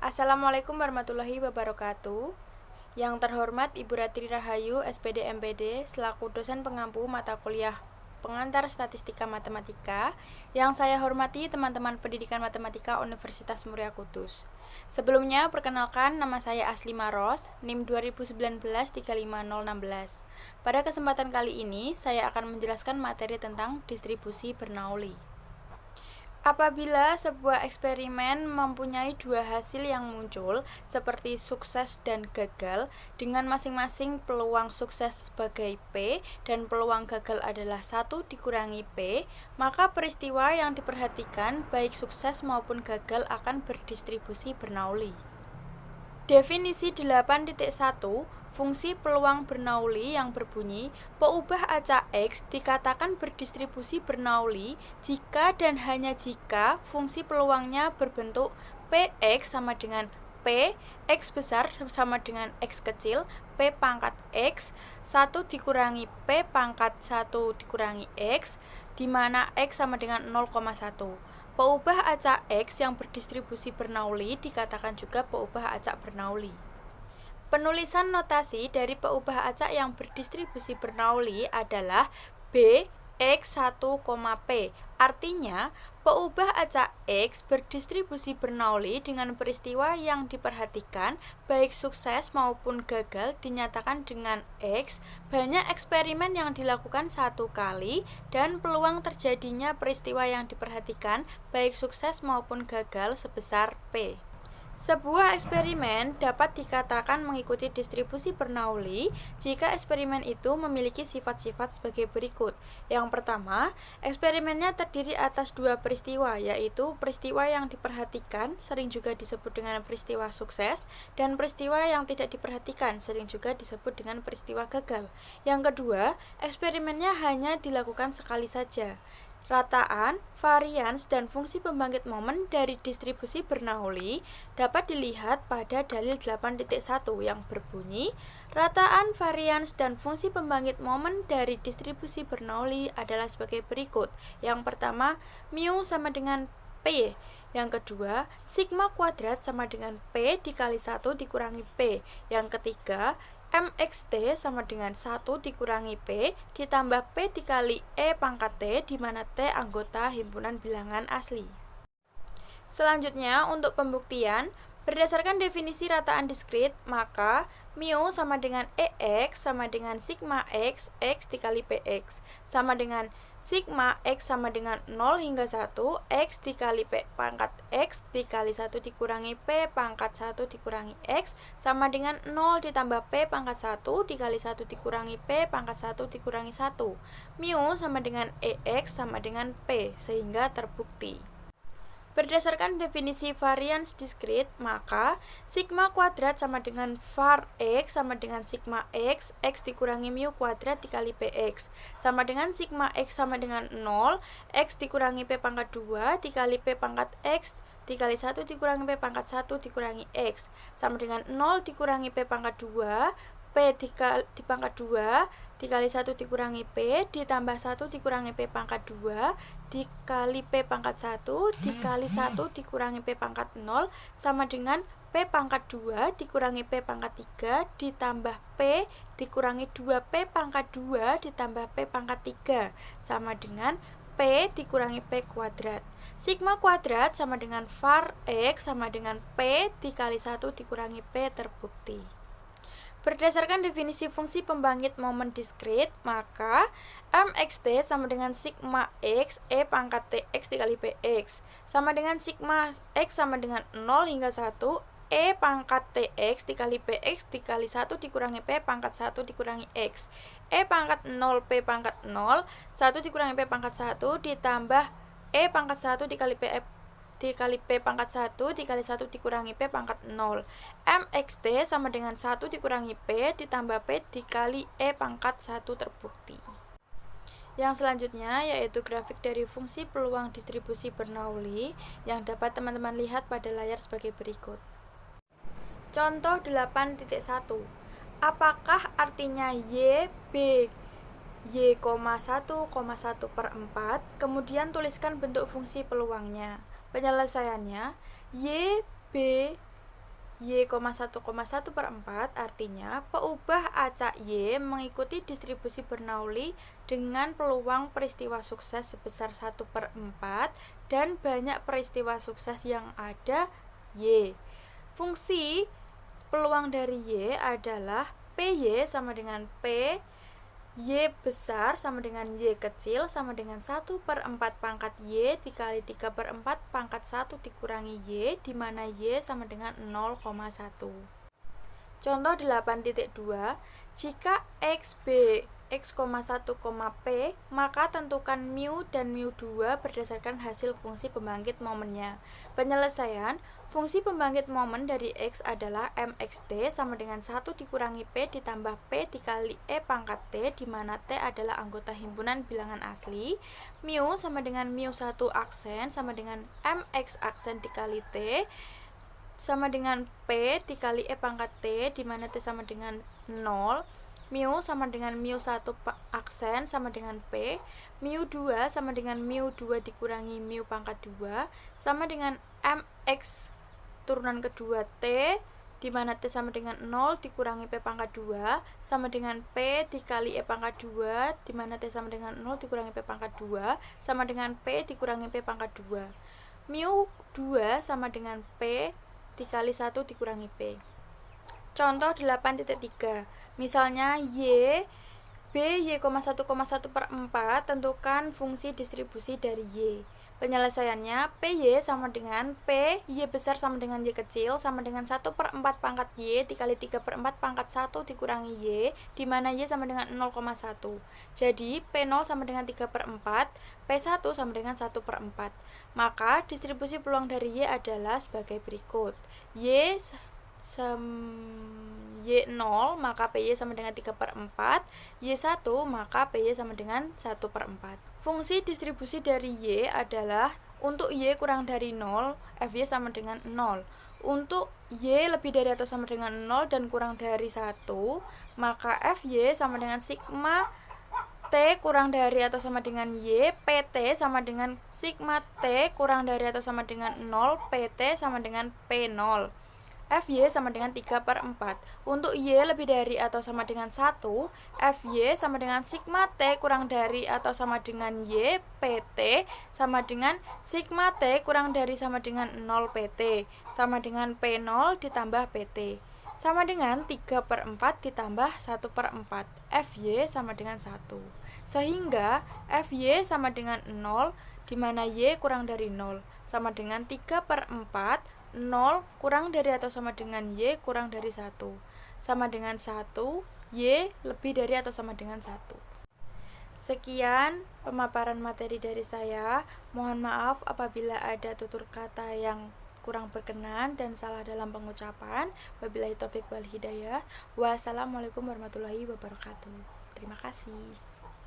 Assalamualaikum warahmatullahi wabarakatuh. Yang terhormat Ibu Ratri Rahayu, SPD MPD, selaku dosen pengampu mata kuliah pengantar statistika matematika, yang saya hormati teman-teman pendidikan matematika Universitas Muria Kudus. Sebelumnya, perkenalkan nama saya Asli Maros, NIM 2019-35016. Pada kesempatan kali ini, saya akan menjelaskan materi tentang distribusi Bernoulli. Apabila sebuah eksperimen mempunyai dua hasil yang muncul, seperti sukses dan gagal, dengan masing-masing peluang sukses sebagai P dan peluang gagal adalah 1 dikurangi P, maka peristiwa yang diperhatikan baik sukses maupun gagal akan berdistribusi Bernoulli. Definisi 8.1 fungsi peluang Bernoulli yang berbunyi peubah acak X dikatakan berdistribusi Bernoulli jika dan hanya jika fungsi peluangnya berbentuk Px sama dengan P, X besar sama dengan X kecil, P pangkat X, 1 dikurangi P pangkat 1 dikurangi X, di mana X sama dengan 0,1. Peubah acak X yang berdistribusi Bernoulli dikatakan juga peubah acak Bernoulli. Penulisan notasi dari peubah acak yang berdistribusi Bernoulli adalah B X1, P. Artinya, peubah acak X berdistribusi Bernoulli dengan peristiwa yang diperhatikan, baik sukses maupun gagal dinyatakan dengan X, banyak eksperimen yang dilakukan 1 kali, dan peluang terjadinya peristiwa yang diperhatikan, baik sukses maupun gagal sebesar P. Sebuah eksperimen dapat dikatakan mengikuti distribusi Bernoulli jika eksperimen itu memiliki sifat-sifat sebagai berikut. Yang pertama, eksperimennya terdiri atas 2 peristiwa, yaitu peristiwa yang diperhatikan, sering juga disebut dengan peristiwa sukses, dan peristiwa yang tidak diperhatikan, sering juga disebut dengan peristiwa gagal. Yang kedua, eksperimennya hanya dilakukan sekali saja. Rataan, varians, dan fungsi pembangkit momen dari distribusi Bernoulli dapat dilihat pada dalil 8.1 yang berbunyi, rataan, varians, dan fungsi pembangkit momen dari distribusi Bernoulli adalah sebagai berikut. Yang pertama, mu sama dengan P. Yang kedua, sigma kuadrat sama dengan P dikali 1 dikurangi P. Yang ketiga, MXT sama dengan 1 dikurangi P ditambah P dikali E pangkat T, di mana T anggota himpunan bilangan asli. Selanjutnya, untuk pembuktian, berdasarkan definisi rataan diskrit, maka mu sama dengan EX sama dengan sigma X, X dikali PX, sama dengan sigma X sama dengan 0 hingga 1, X dikali P pangkat X dikali 1 dikurangi P pangkat 1 dikurangi X, sama dengan 0 ditambah P pangkat 1 dikali 1 dikurangi P pangkat 1 dikurangi 1. Mu sama dengan EX sama dengan P, sehingga terbukti. Berdasarkan definisi varians diskrit, maka sigma kuadrat sama dengan var X sama dengan sigma X, X dikurangi mu kuadrat dikali PX, sama dengan sigma X sama dengan 0, X dikurangi P pangkat 2 dikali P pangkat X dikali 1 dikurangi P pangkat 1 dikurangi X, sama dengan 0 dikurangi P pangkat 2, P di pangkat 2 dikali 1 dikurangi P ditambah 1 dikurangi P pangkat 2 dikali P pangkat 1 dikali 1 dikurangi P pangkat 0 sama dengan P pangkat 2 dikurangi P pangkat 3 ditambah P dikurangi 2P pangkat 2 ditambah P pangkat 3 sama dengan P dikurangi P kuadrat. Sigma kuadrat sama dengan var X sama dengan P dikali 1 dikurangi P terbukti. Berdasarkan definisi fungsi pembangkit momen diskrit, maka MXT sama dengan sigma X E pangkat TX dikali PX, sama dengan sigma X sama dengan 0 hingga 1 E pangkat TX dikali PX dikali 1 dikurangi P pangkat 1 dikurangi X, E pangkat 0 P pangkat 0, 1 dikurangi P pangkat 1 ditambah E pangkat 1 dikali dikali P pangkat 1 dikali 1 dikurangi P pangkat 0. MXT sama dengan 1 dikurangi P ditambah P dikali E pangkat 1 terbukti. Yang selanjutnya yaitu grafik dari fungsi peluang distribusi Bernoulli yang dapat teman-teman lihat pada layar sebagai berikut. Contoh 8.1. Apakah artinya Y, B, Y,1,1 per 4, kemudian tuliskan bentuk fungsi peluangnya. Penyelesaiannya, Y, B, Y,1,1/4 artinya peubah acak Y mengikuti distribusi Bernoulli dengan peluang peristiwa sukses sebesar 1/4 dan banyak peristiwa sukses yang ada Y. Fungsi peluang dari Y adalah PY sama dengan P Y besar sama dengan Y kecil sama dengan 1/4 pangkat Y dikali 3/4 pangkat 1 dikurangi Y, di mana Y sama dengan 0,1. Contoh 8.2, jika X, B, X,1, P, maka tentukan mu dan mu2 berdasarkan hasil fungsi pembangkit momennya. Penyelesaian, fungsi pembangkit momen dari X adalah mxt sama dengan 1 dikurangi P ditambah P dikali E pangkat T, di mana T adalah anggota himpunan bilangan asli. Mu sama dengan mu1 aksen sama dengan mx aksen dikali T sama dengan P dikali E pangkat T, di mana T sama dengan 0. Mu sama dengan mu1 aksen sama dengan P. Mu2 sama dengan mu2 dikurangi mu pangkat 2 sama dengan mx turunan kedua T, di mana T sama dengan 0 dikurangi P pangkat 2 sama dengan P dikali E pangkat 2, di mana T sama dengan 0 dikurangi P pangkat 2 sama dengan P dikurangi P pangkat 2. Mu2 sama dengan P dikali 1 dikurangi P. Contoh 8.3, misalnya Y, B, Y,1,1/4 tentukan fungsi distribusi dari Y. Penyelesaiannya, PY sama dengan P, Y besar sama dengan Y kecil sama dengan 1/4 pangkat Y dikali 3/4 pangkat 1 dikurangi Y, di mana Y sama dengan 0,1. Jadi, P0 sama dengan 3/4, P1 sama dengan 1/4. Maka, distribusi peluang dari Y adalah sebagai berikut. Y0 maka PY sama dengan 3/4, Y1 maka PY sama dengan 1/4. Fungsi distribusi dari Y adalah untuk Y kurang dari 0, FY sama dengan 0. Untuk Y lebih dari atau sama dengan 0 dan kurang dari 1, maka FY sama dengan sigma T kurang dari atau sama dengan Y, PT sama dengan sigma T kurang dari atau sama dengan 0, PT sama dengan P0. FY sama dengan 3/4. Untuk Y lebih dari atau sama dengan 1, FY sama dengan sigma T kurang dari atau sama dengan Y, PT sama dengan sigma T kurang dari sama dengan 0 PT, sama dengan P0 ditambah PT, sama dengan 3/4 ditambah 1/4, FY sama dengan 1. Sehingga FY sama dengan 0, di mana Y kurang dari 0, sama dengan 3/4, 0 kurang dari atau sama dengan Y kurang dari 1, sama dengan 1, Y lebih dari atau sama dengan 1. Sekian pemaparan materi dari saya. Mohon maaf apabila ada tutur kata yang kurang berkenan dan salah dalam pengucapan. Wabillahi taufiq wal hidayah. Wassalamualaikum warahmatullahi wabarakatuh. Terima kasih.